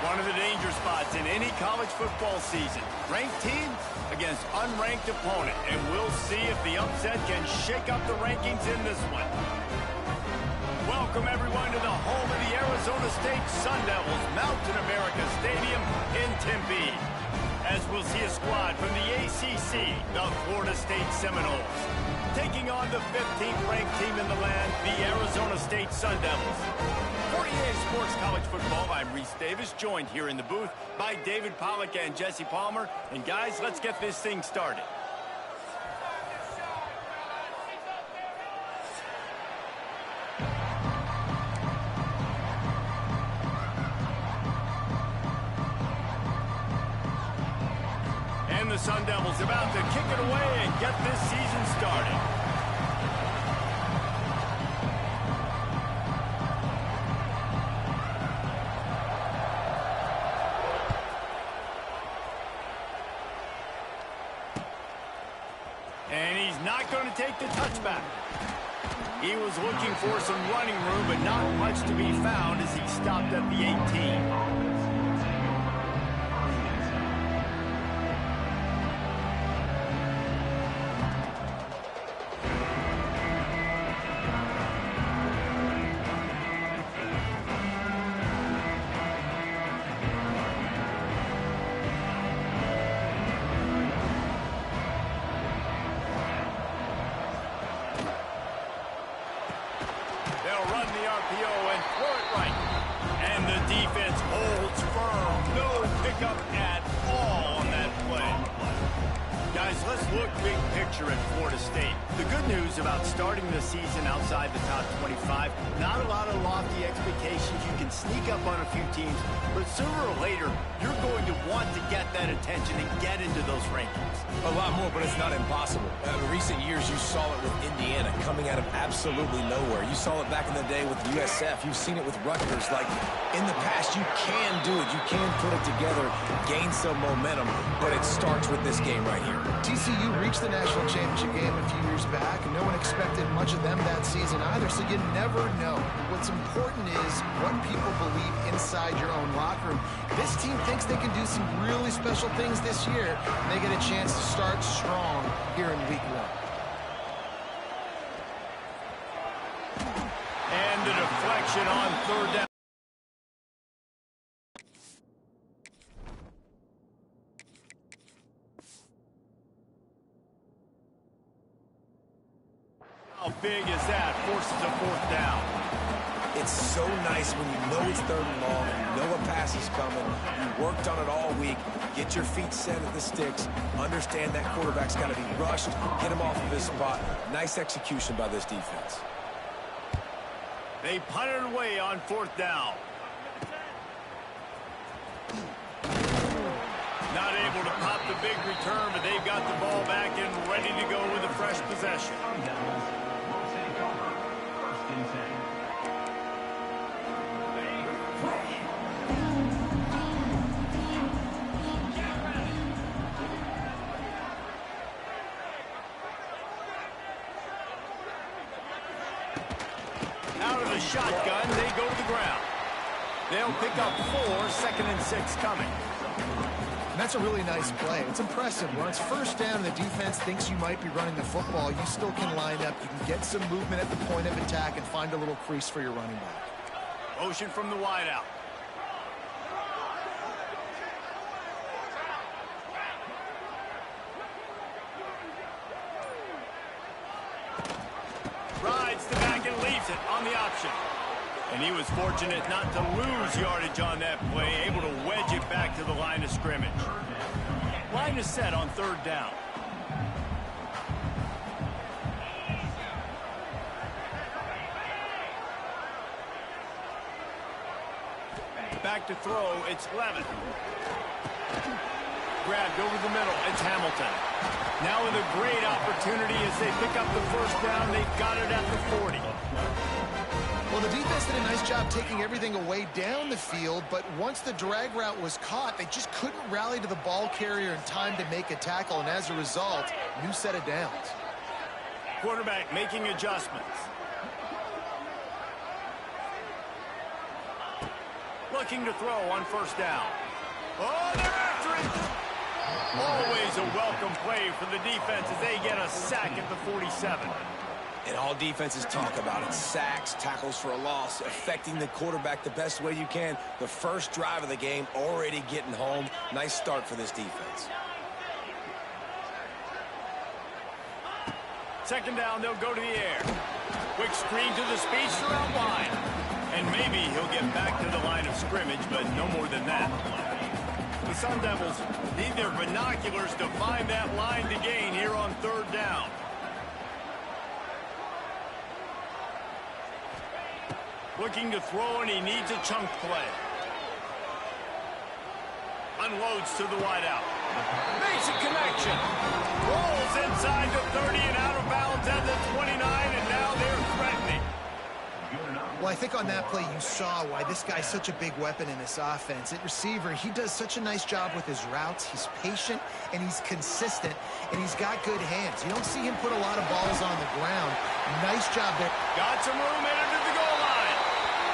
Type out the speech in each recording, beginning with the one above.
One of the danger spots in any college football season. Ranked team against unranked opponent. And we'll see if the upset can shake up the rankings in this one. Welcome, everyone, to the home of the Arizona State Sun Devils, Mountain America Stadium in Tempe. As we'll see a squad from the ACC, the Florida State Seminoles, taking on the 15th ranked team in the land, the Arizona State Sun Devils. For EA Sports College Football, I'm Reese Davis, joined here in the booth by David Pollack and Jesse Palmer. And guys, let's get this thing started. And the Sun Devils about to kick it away and get this season started. And he's not going to take the touchback. He was looking for some running room, but not much to be found as he stopped at the 18. Run the RPO and throw it right. And the defense holds firm. No pickup at all on that play. Guys, let's look big picture at Florida State. The good news about starting the season outside the top 25, not a lot of lofty expectations. You can sneak up on a few teams, but sooner or later, you're going to want to get that attention and get into those rankings. A lot more, but it's not impossible. In recent years, you saw it with Indiana coming out of absolutely nowhere. You saw it back in the day with USF. You've seen it with Rutgers. Like, in the past, you can do it. You can put it together, gain some momentum, but it starts with this game right here. TCU reached the national championship game a few years back, and no one expected much of them that season either, so you never know. What's important is what people believe inside your own locker room. This team thinks they can do some really special things this year, and they get a chance to start strong here in week 1. And the deflection on third down. How big is that? Forces a fourth down. It's so nice when you know it's third and long, you know a pass is coming, you worked on it all week, get your feet set at the sticks, understand that quarterback's got to be rushed, get him off of his spot. Nice execution by this defense. They punted away on fourth down. Not able to pop the big return, but they've got the ball back and ready to go with a fresh possession. Out of the shotgun, they go to the ground. They'll pick up 4, 2nd and 6 coming. And that's a really nice play. It's impressive. When it's first down, the defense thinks you might be running the football. You still can line up. You can get some movement at the point of attack and find a little crease for your running back. Motion from the wideout. Rides the back and leaves it on the option. And he was fortunate not to lose yardage on that play, able to wedge it back to the line of scrimmage. Line is set on third down. Back to throw, it's Levin. Grabbed over the middle, it's Hamilton. Now with a great opportunity as they pick up the first down, they've got it at the 40. Well, the defense did a nice job taking everything away down the field, but once the drag route was caught, they just couldn't rally to the ball carrier in time to make a tackle, and as a result, new set of downs. Quarterback making adjustments. looking to throw on first down. Oh, they're after it. Always a welcome play for the defense as they get a sack at the 47. And all defenses talk about it. Sacks, tackles for a loss, affecting the quarterback the best way you can. The first drive of the game, already getting home. Nice start for this defense. Second down, they'll go to the air. Quick screen to the speedster out wide. And maybe he'll get back to the line of scrimmage, but no more than that. The Sun Devils need their binoculars to find that line to gain here on third down. Looking to throw, and he needs a chunk play. Unloads to the wideout. Makes a connection. Rolls inside the 30 and out of bounds at the 29, and now they're threatening. Well, I think on that play you saw why this guy's such a big weapon in this offense. At receiver, he does such a nice job with his routes. He's patient, and he's consistent, and he's got good hands. You don't see him put a lot of balls on the ground. Nice job there. Got some room in into the goal line.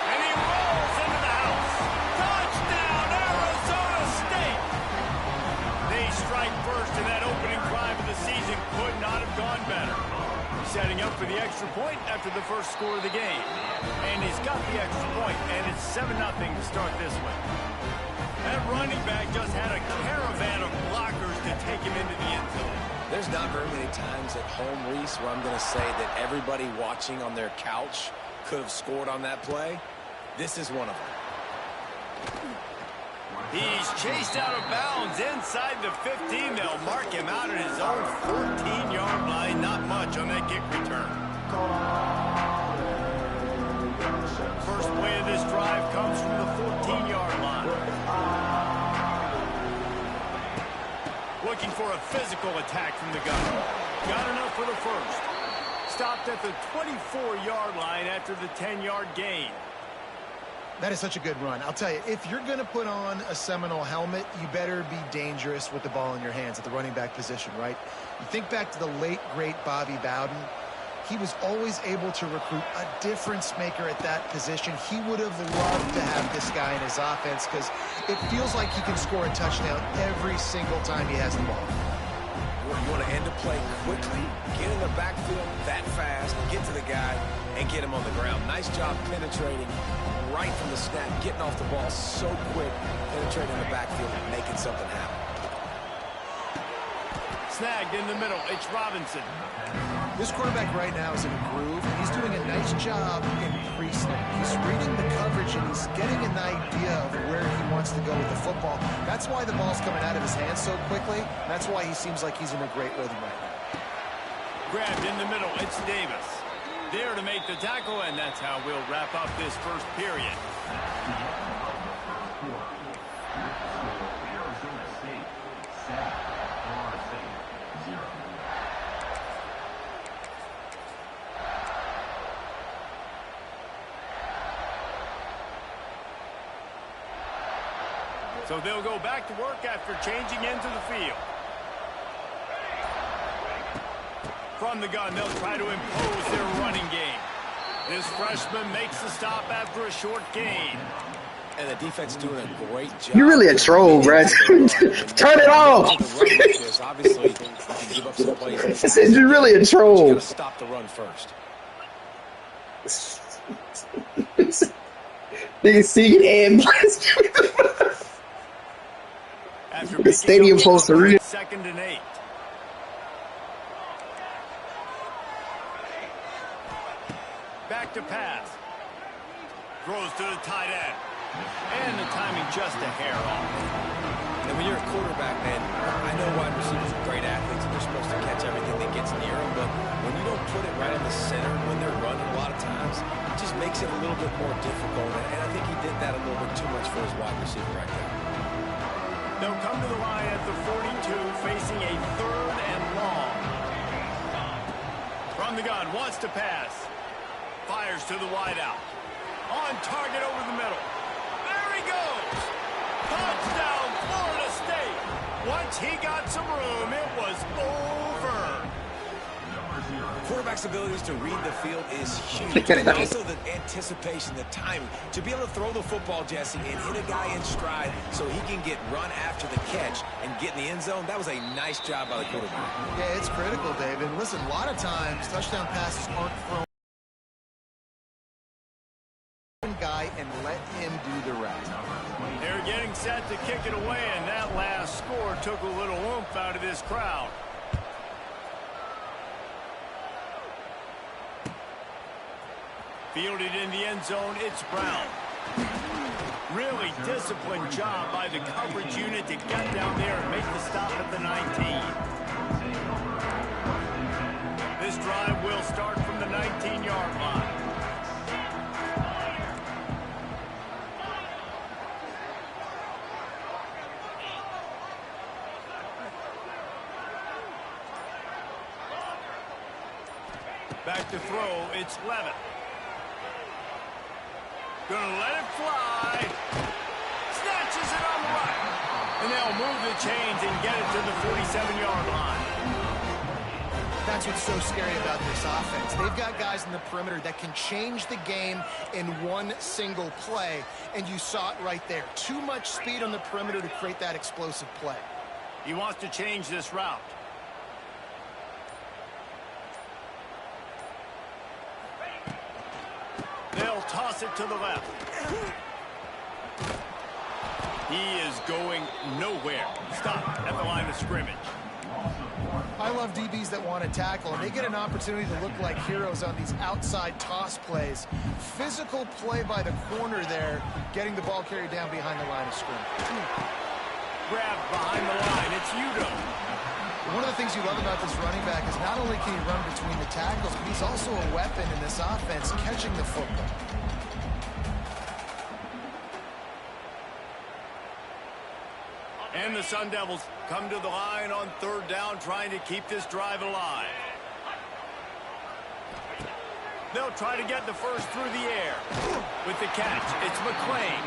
And he rolls into the house. Touchdown, Arizona State! They strike first, and that opening drive of the season could not have gone better. Setting up for the extra point after the first score of the game. And he's got the extra point, and it's 7-0 to start this one. That running back just had a caravan of blockers to take him into the end zone. There's not very many times at home, Reese, where I'm going to say that everybody watching on their couch could have scored on that play. This is one of them. He's chased out of bounds inside the 15. They'll mark him out at his own 14-yard line. Not much on that kick return. First play of this drive comes from the 14-yard line. Looking for a physical attack from the gun. Got enough for the first. Stopped at the 24-yard line after the 10-yard gain. That is such a good run. I'll tell you, if you're going to put on a Seminole helmet, you better be dangerous with the ball in your hands at the running back position, right? You think back to the late, great Bobby Bowden. He was always able to recruit a difference maker at that position. He would have loved to have this guy in his offense because it feels like he can score a touchdown every single time he has the ball. You want to end a play quickly, get in the backfield that fast, get to the guy, and get him on the ground. Nice job penetrating right from the snap, getting off the ball so quick, penetrating the backfield and making something happen. Snagged in the middle. It's Robinson. This quarterback right now is in a groove. He's doing a nice job in pre-snap. He's reading the coverage, and he's getting an idea of where he wants to go with the football. That's why the ball's coming out of his hands so quickly. That's why he seems like he's in a great rhythm right now. Grabbed in the middle. It's Davis. There to make the tackle, and that's how we'll wrap up this first period. So they'll go back to work after changing into the field. From the gun, they'll try to impose their running game. This freshman makes the stop after a short gain. And the defense doing a great job. You're really a troll, Brad. Turn it off. Obviously, you can give up some plays. I said you're really a troll. You gotta stop the run first. Nigga singing and After the stadium supposed to read. 2nd and 8. Back to pass. Throws to the tight end. And the timing just a hair off. And when you're a quarterback, man, I know wide receivers are great athletes and they're supposed to catch everything that gets near them, but when you don't put it right in the center when they're running a lot of times, it just makes it a little bit more difficult. And I think he did that a little bit too much for his wide receiver right there. They'll come to the line at the 42, facing a 3rd and long. From the gun, wants to pass. Fires to the wideout. On target over the middle. There he goes. Touchdown, Florida State. Once he got some room, it was over. quarterback's abilities to read the field is huge. And also the anticipation, the timing. To be able to throw the football, Jesse, and hit a guy in stride so he can get run after the catch and get in the end zone, that was a nice job by the quarterback. Yeah, it's critical, David. Listen, a lot of times touchdown passes aren't thrown guy and let him do the rest. They're getting set to kick it away, and that last score took a little oomph out of this crowd. Fielded in the end zone, it's Brown. Really disciplined job by the coverage unit to get down there and make the stop at the 19. This drive will start from the 19-yard line. Back to throw, it's Levitt. Gonna let it fly. Snatches it on the right. And they'll move the chains and get it to the 47-yard line. That's what's so scary about this offense. They've got guys in the perimeter that can change the game in one single play, and you saw it right there. Too much speed on the perimeter to create that explosive play. He wants to change this route. They'll toss it to the left. He is going nowhere. Stop at the line of scrimmage. I love DBs that want to tackle, and they get an opportunity to look like heroes on these outside toss plays. Physical play by the corner there, getting the ball carried down behind the line of scrimmage. Grab behind the line. It's Udo. One of the things you love about this running back is not only can he run between the tackles, but he's also a weapon in this offense, catching the football. And the Sun Devils come to the line on third down, trying to keep this drive alive. They'll try to get the first through the air. With the catch, it's McClain.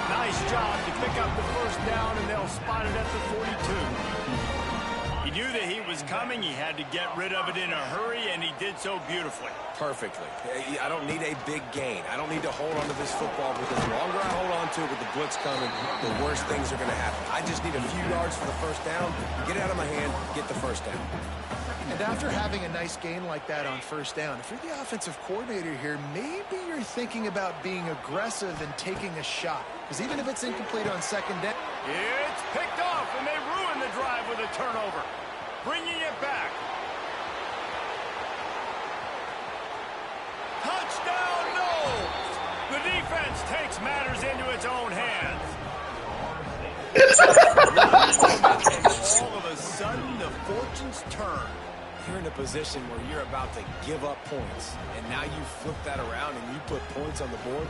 Nice job to pick up the first down, and they'll spot it at the 42. He knew that he was coming. He had to get rid of it in a hurry, and he did so beautifully. Perfectly. I don't need a big gain. I don't need to hold on to this football, because the longer I hold on to it with the blitz coming, the worse things are going to happen. I just need a few yards for the first down, get it out of my hand, get the first down. And after having a nice gain like that on first down, if you're the offensive coordinator here, maybe you're thinking about being aggressive and taking a shot. Because even if it's incomplete on second down. It's picked off, and they ruin the drive with a turnover. Bringing it back. Touchdown, no! The defense takes matters into its own hands. All of a sudden, the fortunes turn. You're in a position where you're about to give up points, and now you flip that around and you put points on the board.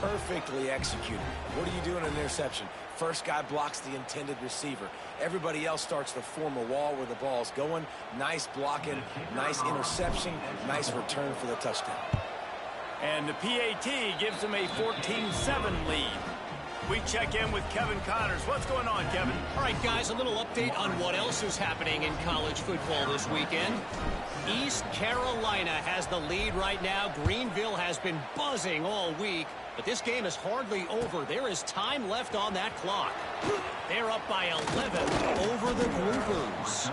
Perfectly executed. What do you do in an interception? First guy blocks the intended receiver. Everybody else starts to form a wall where the ball's going. Nice blocking, nice interception, nice return for the touchdown. And the PAT gives them a 14-7 lead. We check in with Kevin Connors. What's going on, Kevin? All right, guys, a little update on what else is happening in college football this weekend. East Carolina has the lead right now. Greenville has been buzzing all week, but this game is hardly over. There is time left on that clock. They're up by 11 over the Groupers.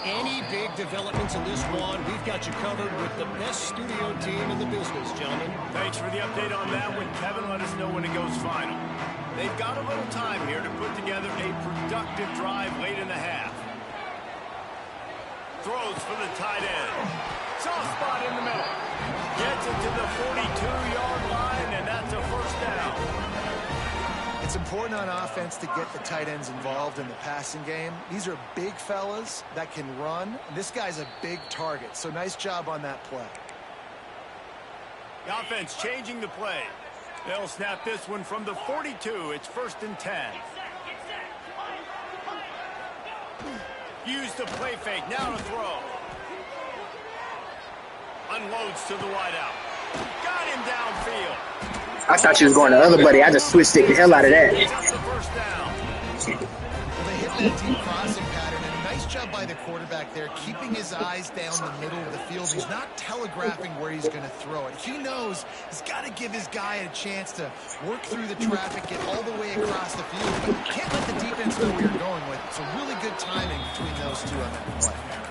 Any big developments in this one, we've got you covered with the best studio team in the business, gentlemen. Thanks for the update on that one, Kevin. Let us know when it goes final. They've got a little time here to put together a productive drive late in the half. Throws for the tight end. Soft spot in the middle. Gets it to the 42-yard line, and that's a first down. It's important on offense to get the tight ends involved in the passing game. These are big fellas that can run. This guy's a big target, so nice job on that play. The offense changing the play. They'll snap this one from the 42. It's 1st and 10. Use the play fake. Now to throw. Unloads to the wideout. Got him downfield. I thought you was going to the other buddy. I just switched it the hell out of that. That's the first down. Well, they hit that deep crossing pattern, and a nice job by the quarterback there, keeping his eyes down the middle of the field. He's not telegraphing where he's going to throw it. He knows he's got to give his guy a chance to work through the traffic, get all the way across the field, but can't let the defense know where you're going with it. So really good timing between those two on that play.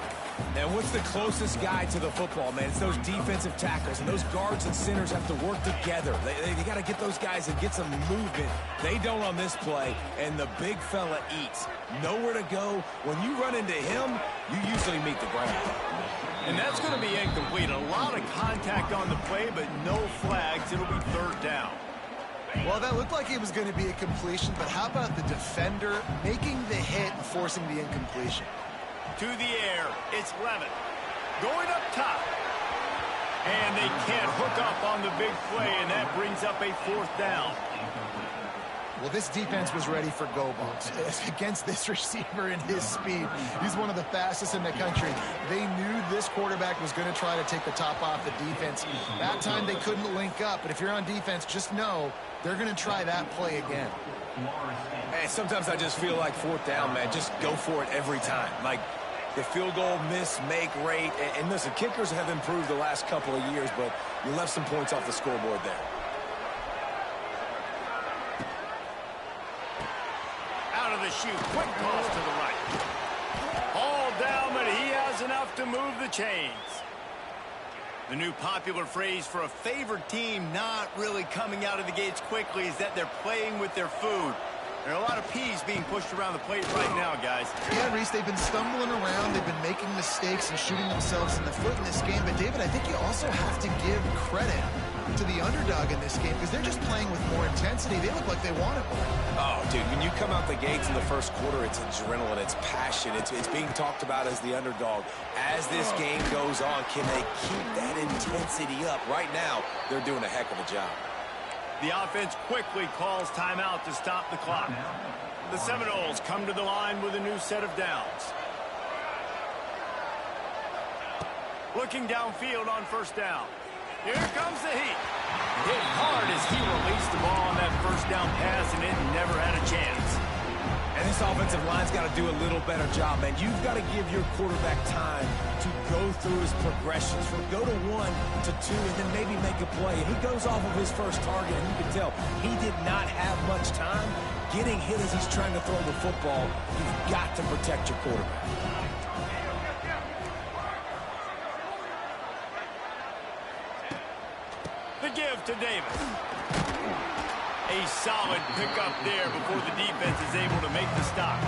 Now, what's the closest guy to the football, man? It's those defensive tackles, and those guards and centers have to work together. They got to get those guys and get some movement. They don't on this play, and the big fella eats. Nowhere to go. When you run into him, you usually meet the ground. And that's going to be incomplete. A lot of contact on the play, but no flags. It'll be third down. Well, that looked like it was going to be a completion, but how about the defender making the hit and forcing the incompletion? To the air, it's Levitt. Going up top. And they can't hook up on the big play, and that brings up a fourth down. Well, this defense was ready for go balls against this receiver and his speed. He's one of the fastest in the country. They knew this quarterback was going to try to take the top off the defense. That time they couldn't link up, but if you're on defense, just know they're going to try that play again. Hey, sometimes I just feel like fourth down, man. Just go for it every time. Like the field goal miss-make rate. And listen, kickers have improved the last couple of years, but you left some points off the scoreboard there. Out of the chute, quick toss to the right. All down, but he has enough to move the chains. The new popular phrase for a favored team not really coming out of the gates quickly is that they're playing with their food. There are a lot of peas being pushed around the plate right now, guys. Yeah, Reese, they've been stumbling around. They've been making mistakes and shooting themselves in the foot in this game. But, David, I think you also have to give credit to the underdog in this game because they're just playing with more intensity. They look like they want it more. Oh, dude, when you come out the gates in the first quarter, it's adrenaline, it's passion, it's being talked about as the underdog. As this game goes on, can they keep that intensity up? Right now, they're doing a heck of a job. The offense quickly calls timeout to stop the clock. The Seminoles come to the line with a new set of downs. Looking downfield on first down. Here comes the heat. Hit hard as he released the ball on that first down pass, and it never had a chance. And this offensive line's got to do a little better job, man. You've got to give your quarterback time to go through his progressions from go to 1 to 2 and then maybe make a play. And he goes off of his first target, and you can tell he did not have much time getting hit as he's trying to throw the football. You've got to protect your quarterback. The give to Davis. A solid pickup there before the defense is able to make the stop.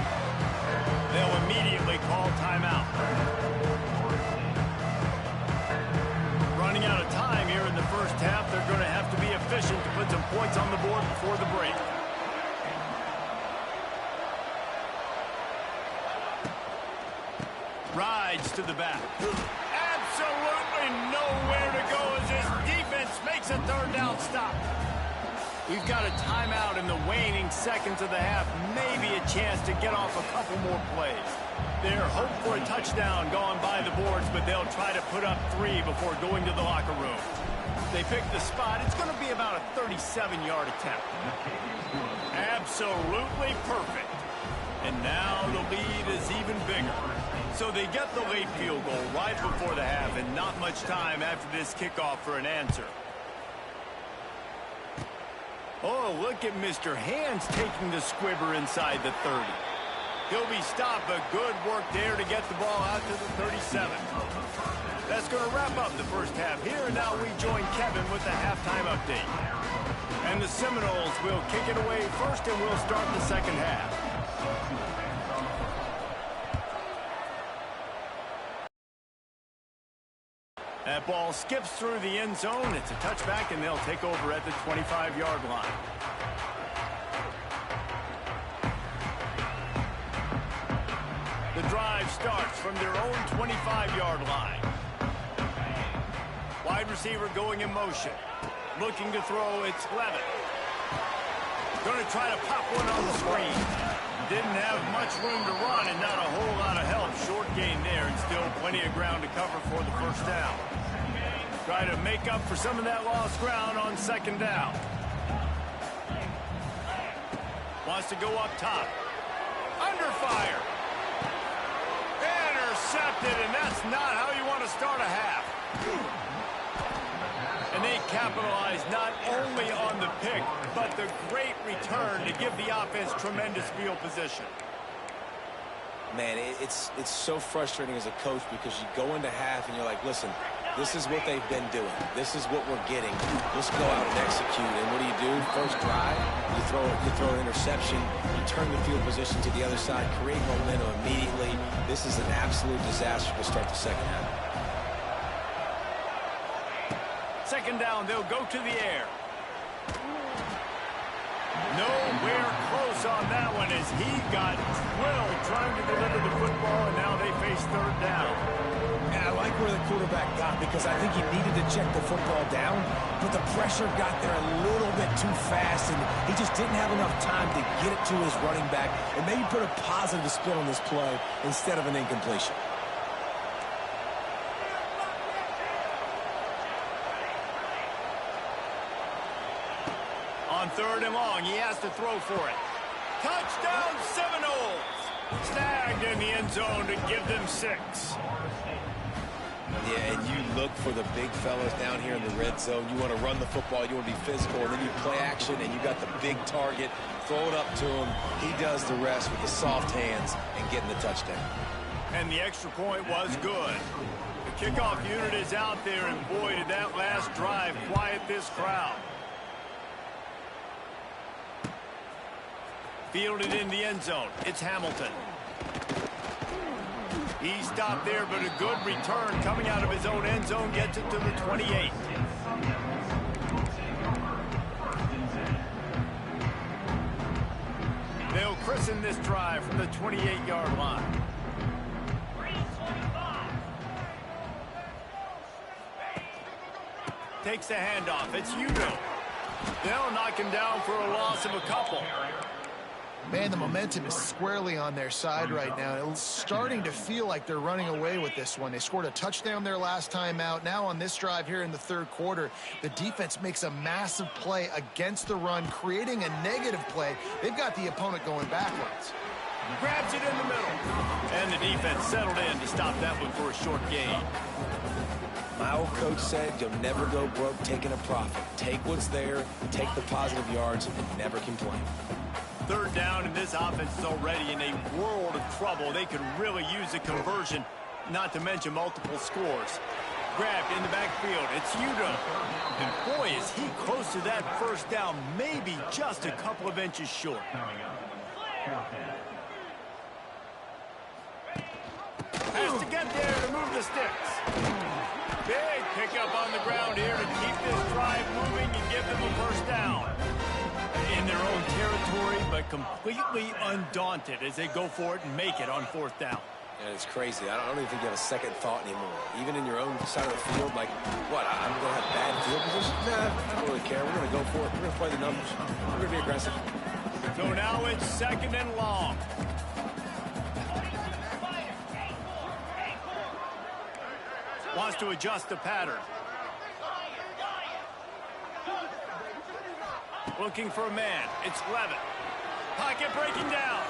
They'll immediately call timeout. Running out of time here in the first half. They're going to have to be efficient to put some points on the board before the break. Rides to the back. Absolutely nowhere to go as this defense makes a third down stop. We've got a timeout in the waning seconds of the half. Maybe a chance to get off a couple more plays. They're hoping for a touchdown going by the boards, but they'll try to put up 3 before going to the locker room. They pick the spot. It's going to be about a 37-yard attempt. Absolutely perfect. And now the lead is even bigger. So they get the late field goal right before the half, and not much time after this kickoff for an answer. Oh, look at Mr. Hands taking the squibber inside the 30. He'll be stopped, but good work there to get the ball out to the 37. That's going to wrap up the first half here, and now we join Kevin with the halftime update. And the Seminoles will kick it away first, and we'll start the second half. That ball skips through the end zone. It's a touchback, and they'll take over at the 25-yard line. The drive starts from their own 25-yard line. Wide receiver going in motion. Looking to throw, it's Levitt. Going to try to pop one on the screen. Didn't have much room to run and not a whole lot of help. Short gain there and still plenty of ground to cover for the first down. Try to make up for some of that lost ground on second down. Wants to go up top. Under fire. Intercepted, and that's not how you want to start a half. And they capitalize not only on the pick, but the great return to give the offense tremendous field position. Man, it's so frustrating as a coach because you go into half and you're like, listen, this is what they've been doing. This is what we're getting. Let's go out and execute. And what do? First drive, you throw an interception, you turn the field position to the other side, create momentum immediately. This is an absolute disaster to start the second half. Second down, they'll go to the air. Nowhere close on that one as he got drilled trying to deliver the football, and now they face third down. And I like where the quarterback got because I think he needed to check the football down, but the pressure got there a little bit too fast, and he just didn't have enough time to get it to his running back and maybe put a positive spin on this play instead of an incompletion. On third and long, he has to throw for it. Touchdown, Seminoles! Snagged in the end zone to give them 6. Yeah, and you look for the big fellas down here in the red zone. You want to run the football, you want to be physical, and then you play action, and you got the big target. Throw it up to him. He does the rest with the soft hands and getting the touchdown. And the extra point was good. The kickoff unit is out there, and boy, did that last drive quiet this crowd. Fielded in the end zone. It's Hamilton. He stopped there, but a good return coming out of his own end zone gets it to the 28. They'll christen this drive from the 28-yard line. Takes the handoff. It's Udo. They'll knock him down for a loss of a couple. Man, the momentum is squarely on their side right now. It's starting to feel like they're running away with this one. They scored a touchdown their last time out. Now on this drive here in the third quarter, the defense makes a massive play against the run, creating a negative play. They've got the opponent going backwards. Grabs it in the middle. And the defense settled in to stop that one for a short gain. My old coach said you'll never go broke taking a profit. Take what's there, take the positive yards, and never complain. Third down, and this offense is already in a world of trouble. They could really use a conversion, not to mention multiple scores. Grabbed in the backfield. It's Udo. And boy, is he close to that first down, maybe just a couple of inches short. Has to get there to move the sticks. Big pickup on the ground here to keep this drive moving and give them a first down. In their own territory, but completely undaunted as they go for it and make it on fourth down. Yeah, it's crazy. I don't even think you have a second thought anymore. Even in your own side of the field, like, what, I'm going to have bad field position? Nah, I don't really care. We're going to go for it. We're going to play the numbers. We're going to be aggressive. So now it's second and long. Wants to adjust the pattern. Looking for a man. It's Levitt. Pocket breaking down.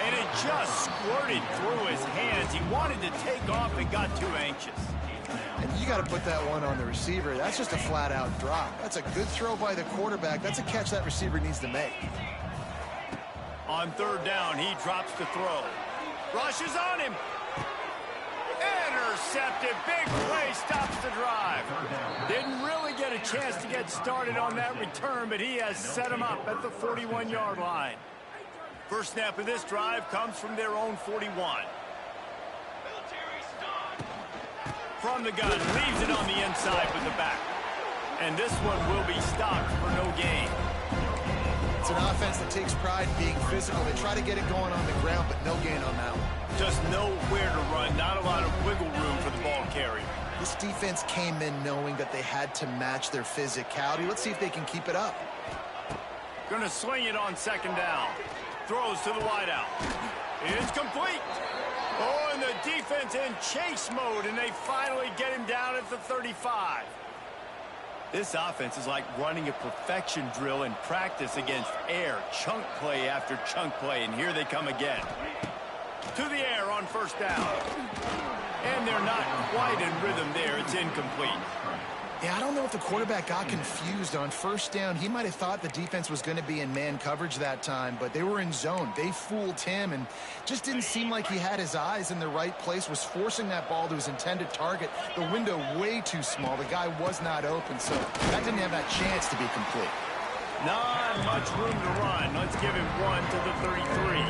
And it just squirted through his hands. He wanted to take off and got too anxious. And you got to put that one on the receiver. That's just a flat-out drop. That's a good throw by the quarterback. That's a catch that receiver needs to make. On third down, he drops the throw. Rushes on him. Intercepted. Big play stops the drive. Didn't really get a chance to get started on that return, but he has set him up at the 41-yard line. First snap of this drive comes from their own 41. From the gun, leaves it on the inside with the back. And this one will be stopped for no gain. It's an offense that takes pride in being physical. They try to get it going on the ground, but no gain on that one. Just nowhere to run, not a lot of wiggle room for the ball carrier. This defense came in knowing that they had to match their physicality. Let's see if they can keep it up. Gonna swing it on second down. Throws to the wideout. It's complete. Oh, and the defense in chase mode, and they finally get him down at the 35. This offense is like running a perfection drill in practice against air. Chunk play after chunk play, and here they come again. To the air on first down. And they're not quite in rhythm there. It's incomplete. Yeah, I don't know if the quarterback got confused on first down. He might have thought the defense was going to be in man coverage that time, but they were in zone. They fooled him and just didn't seem like he had his eyes in the right place, was forcing that ball to his intended target. The window way too small. The guy was not open, so that didn't have that chance to be complete. Not much room to run. Let's give him one to the 33.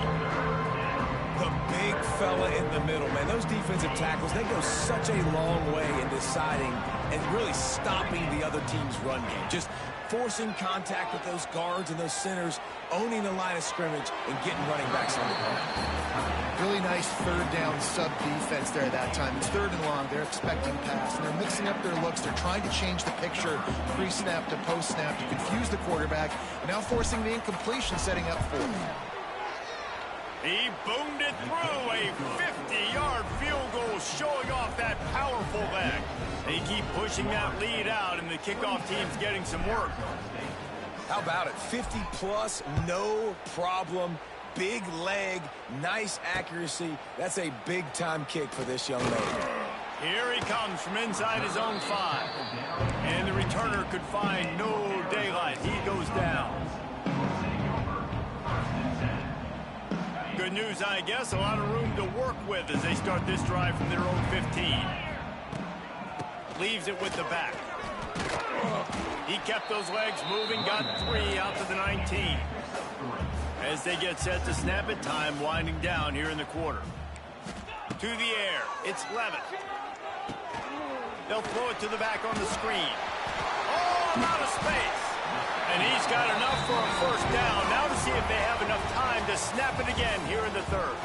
The big fella in the middle, man. Those defensive tackles, they go such a long way in deciding and really stopping the other team's run game. Just forcing contact with those guards and those centers, owning the line of scrimmage, and getting running backs on the ground. Really nice third down sub-defense there that time. It's third and long. They're expecting pass, and they're mixing up their looks. They're trying to change the picture pre-snap to post-snap to confuse the quarterback, and now forcing the incompletion, setting up for him. He boomed it through a 50-yard field goal, showing off that powerful leg. They keep pushing that lead out, and the kickoff team's getting some work. How about it? 50-plus, no problem. Big leg, nice accuracy. That's a big-time kick for this young man. Here he comes from inside his own 5. And the returner could find no daylight. He goes down. Good news, I guess. A lot of room to work with as they start this drive from their own 15. Leaves it with the back. He kept those legs moving, got 3 out to the 19. As they get set to snap it, time winding down here in the quarter. To the air, it's Levitt. They'll throw it to the back on the screen. Oh, I'm out of space. And he's got enough for a first down. Now to see if they have enough time to snap it again here in the third.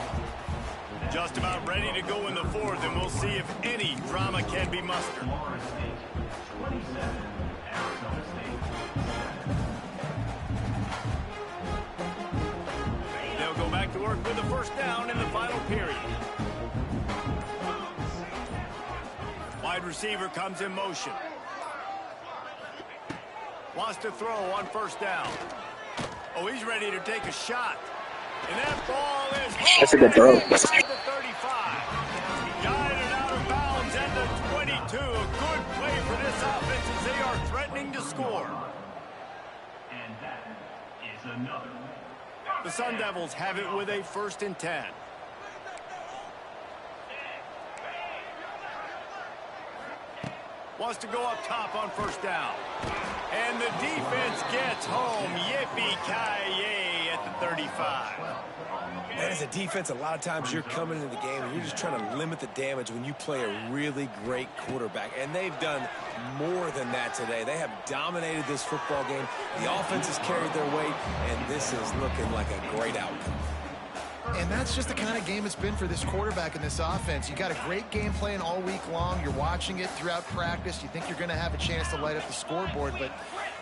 Just about ready to go in the fourth, and we'll see if any drama can be mustered. They'll go back to work with the first down in the final period. Wide receiver comes in motion. Wants to throw on first down. Oh, he's ready to take a shot. And that ball is That's a good throw. at the 35. Guided out of bounds at the 22. A good play for this offense as they are threatening to score. And that is another. The Sun Devils have it with a 1st and 10. Wants to go up top on first down. And the defense gets home. Yippee-ki-yay at the 35. And as a defense, a lot of times you're coming into the game and you're just trying to limit the damage when you play a really great quarterback. And they've done more than that today. They have dominated this football game. The offense has carried their weight, and this is looking like a great outcome. And that's just the kind of game it's been for this quarterback and this offense. You got a great game plan all week long. You're watching it throughout practice. You think you're going to have a chance to light up the scoreboard, but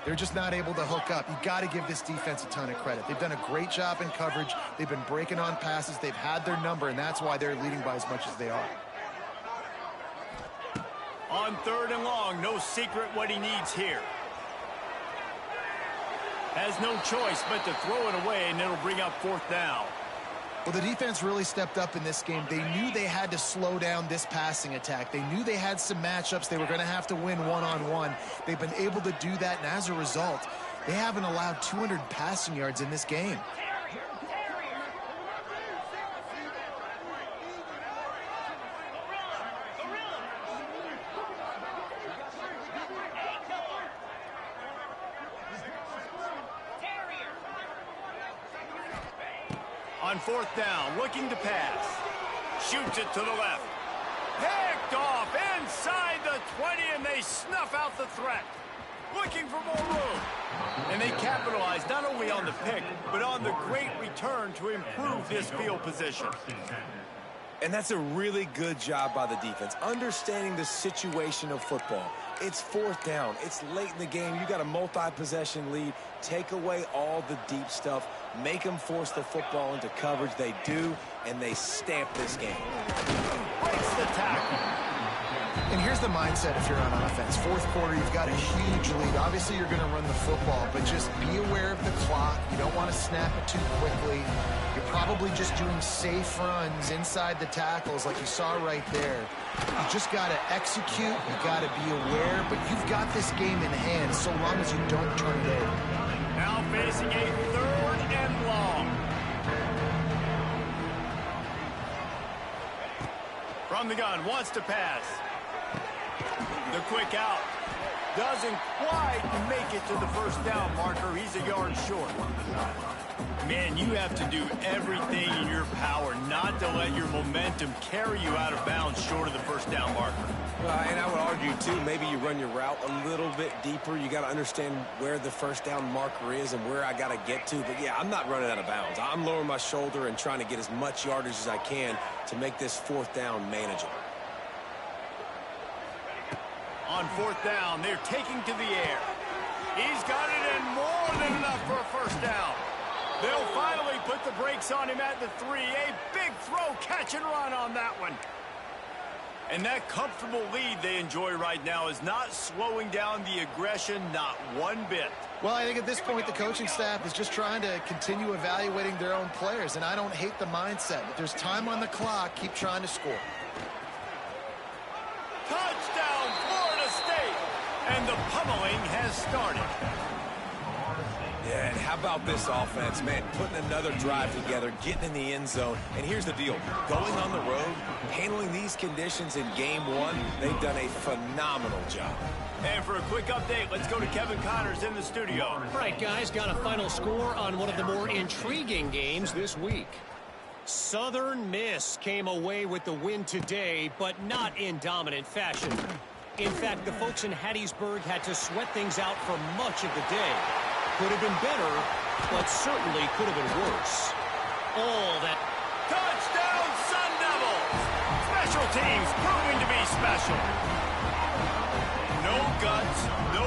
they're just not able to hook up. You got to give this defense a ton of credit. They've done a great job in coverage. They've been breaking on passes. They've had their number, and that's why they're leading by as much as they are. On 3rd and long, no secret what he needs here. Has no choice but to throw it away, and it'll bring up 4th down. Well, the defense really stepped up in this game. They knew they had to slow down this passing attack. They knew they had some matchups they were going to have to win one-on-one. They've been able to do that, and as a result, they haven't allowed 200 passing yards in this game. On 4th down, looking to pass. Shoots it to the left. Picked off inside the 20, and they snuff out the threat. Looking for more room. And they capitalize not only on the pick, but on the great return to improve this field position. And that's a really good job by the defense, understanding the situation of football. It's 4th down. It's late in the game. You got a multi-possession lead. Take away all the deep stuff. Make them force the football into coverage. They do, and they stamp this game. Breaks the tackle. And here's the mindset if you're on offense. Fourth quarter, you've got a huge lead. Obviously, you're going to run the football, but just be aware of the clock. You don't want to snap it too quickly. You're probably just doing safe runs inside the tackles like you saw right there. You just got to execute. You got to be aware, but you've got this game in hand so long as you don't turn it in. Now facing a 3rd and long. From the gun, wants to pass. The quick out. Doesn't quite make it to the first down marker. He's a yard short. Man, you have to do everything in your power not to let your momentum carry you out of bounds short of the first down marker. And I would argue, too, maybe you run your route a little bit deeper. You got to understand where the first down marker is and where I got to get to. But, yeah, I'm not running out of bounds. I'm lowering my shoulder and trying to get as much yardage as I can to make this 4th down manageable. On 4th down, they're taking to the air. He's got it in more than enough for a first down. They'll finally put the brakes on him at the 3. A big throw, catch and run on that one. And that comfortable lead they enjoy right now is not slowing down the aggression, not one bit. Well, I think at this point the coaching staff is just trying to continue evaluating their own players, and I don't hate the mindset. If there's time on the clock, keep trying to score. Touchdown, Florida State! And the pummeling has started. Yeah, and how about this offense, man? Putting another drive together, getting in the end zone. And here's the deal. Going on the road, handling these conditions in game 1, they've done a phenomenal job. And for a quick update, let's go to Kevin Connors in the studio. All right, guys, got a final score on one of the more intriguing games this week. Southern Miss came away with the win today, but not in dominant fashion. In fact, the folks in Hattiesburg had to sweat things out for much of the day. Could have been better, but certainly could have been worse. All that... Touchdown, Sun Devils! Special teams proving to be special. No guts, no...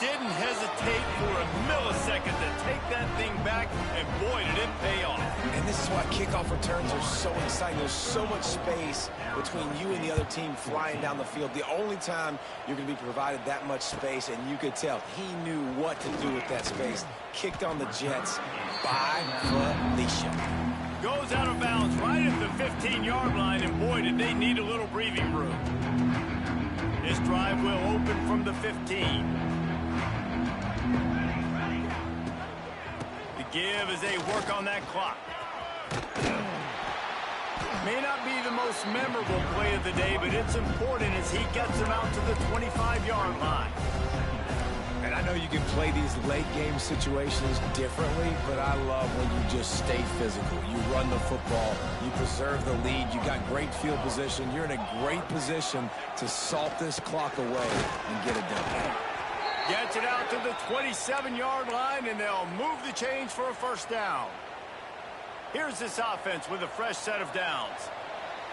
Didn't hesitate for a millisecond to take that thing back, and boy, did it pay off. And this is why kickoff returns are so exciting. There's so much space between you and the other team flying down the field. The only time you're going to be provided that much space, and you could tell he knew what to do with that space. Kicked on the Jets by Felicia. Goes out of bounds right at the 15-yard line, and boy, did they need a little breathing room. This drive will open from the 15. Give as they work on that clock. May not be the most memorable play of the day, but it's important as he gets them out to the 25-yard line. And I know you can play these late-game situations differently, but I love when you just stay physical. You run the football. You preserve the lead. You got great field position. You're in a great position to salt this clock away and get it done. Gets it out to the 27-yard line, and they'll move the chains for a first down. Here's this offense with a fresh set of downs.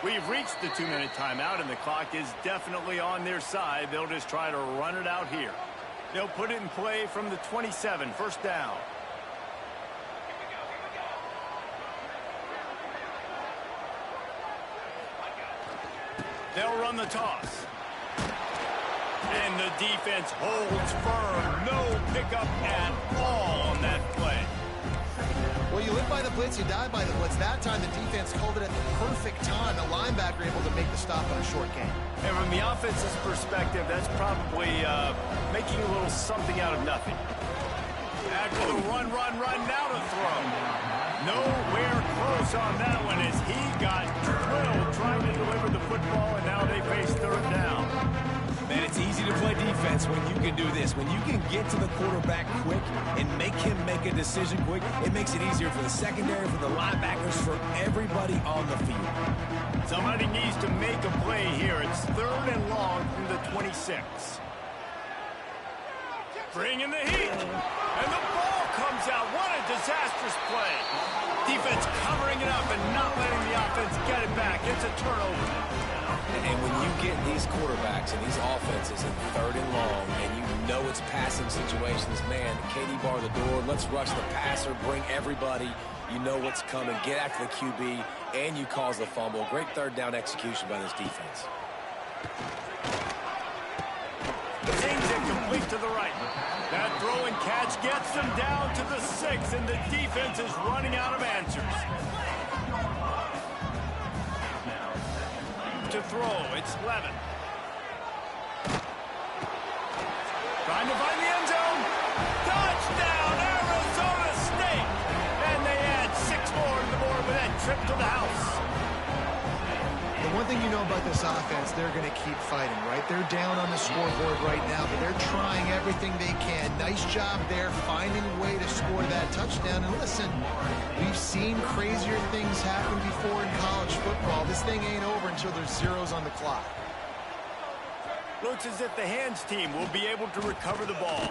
We've reached the 2-minute timeout, and the clock is definitely on their side. They'll just try to run it out here. They'll put it in play from the 27, first down. They'll run the toss. And the defense holds firm. No pickup at all on that play. Well, you live by the blitz, you die by the blitz. That time, the defense called it at the perfect time. The linebacker able to make the stop on a short gain. And from the offense's perspective, that's probably making a little something out of nothing. After the run, now to throw. Nowhere close on that one as he got drilled trying to deliver the football, and now they face third down. Man, it's easy to play defense when you can do this. When you can get to the quarterback quick and make him make a decision quick, it makes it easier for the secondary, for the linebackers, for everybody on the field. Somebody needs to make a play here. It's third and long from the 26. Bringing the heat. And the ball comes out. What a disastrous play. Defense covering it up and not letting the offense get it back. It's a turnover. And when you get these quarterbacks and these offenses in 3rd and long, and you know it's passing situations, man, KD bar the door, let's rush the passer, bring everybody. You know what's coming. Get after the QB, and you cause the fumble. Great 3rd down execution by this defense. Things incomplete to the right. That throw and catch gets them down to the 6, and the defense is running out of answers. To throw, it's Levin. Trying to find the end zone. Touchdown, Arizona State! And they add 6 more to the board with that trip to the house. The one thing you know about this offense, they're going to keep fighting, right? They're down on the scoreboard right now, but they're trying everything they can. Nice job there, finding a way to score that touchdown. And listen, we've seen crazier things happen before in college football. This thing ain't over until there's zeros on the clock. Looks as if the hands team will be able to recover the ball.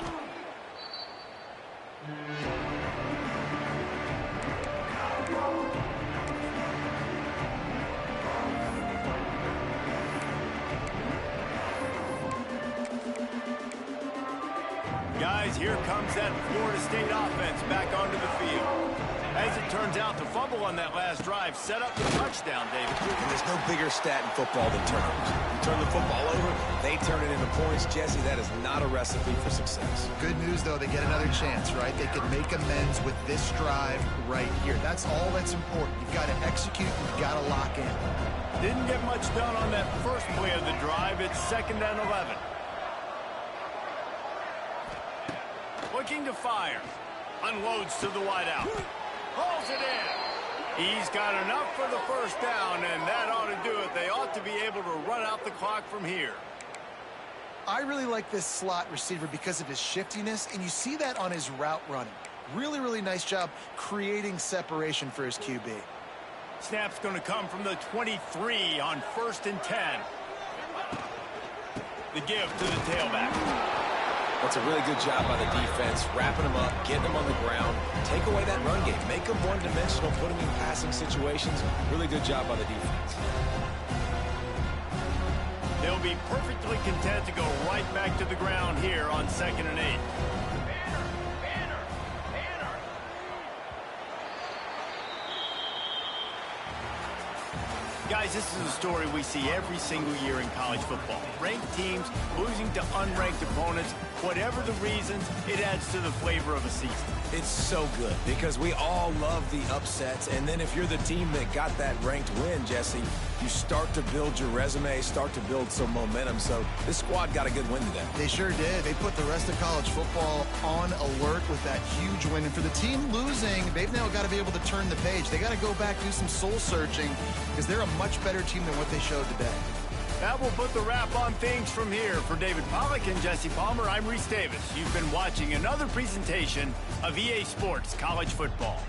Guys, here comes that Florida State offense back onto the field. As it turns out, the fumble on that last drive set up the touchdown, David. And there's no bigger stat in football than turnovers. You turn the football over, they turn it into points. Jesse, that is not a recipe for success. Good news, though, they get another chance, right? They can make amends with this drive right here. That's all that's important. You've got to execute, you've got to lock in. Didn't get much done on that first play of the drive. It's 2nd and 11. Looking to fire. Unloads to the wideout. Hauls it in. He's got enough for the first down, and that ought to do it. They ought to be able to run out the clock from here. I really like this slot receiver because of his shiftiness, and you see that on his route running. Really, really nice job creating separation for his QB. Snap's going to come from the 23 on 1st and 10. The give to the tailback. That's a really good job by the defense, wrapping them up, getting them on the ground, take away that run game, make them one-dimensional, put them in passing situations. Really good job by the defense. They'll be perfectly content to go right back to the ground here on 2nd and 8. Guys, this is a story we see every single year in college football. Ranked teams losing to unranked opponents. Whatever the reasons, it adds to the flavor of a season. It's so good because we all love the upsets, and then if you're the team that got that ranked win, Jesse, you start to build your resume, start to build some momentum. So this squad got a good win today. They sure did. They put the rest of college football on alert with that huge win. And for the team losing, they've now got to be able to turn the page. They got to go back, do some soul searching, because they're a much better team than what they showed today. That will put the wrap on things from here. For David Pollack and Jesse Palmer, I'm Reese Davis. You've been watching another presentation of EA Sports College Football.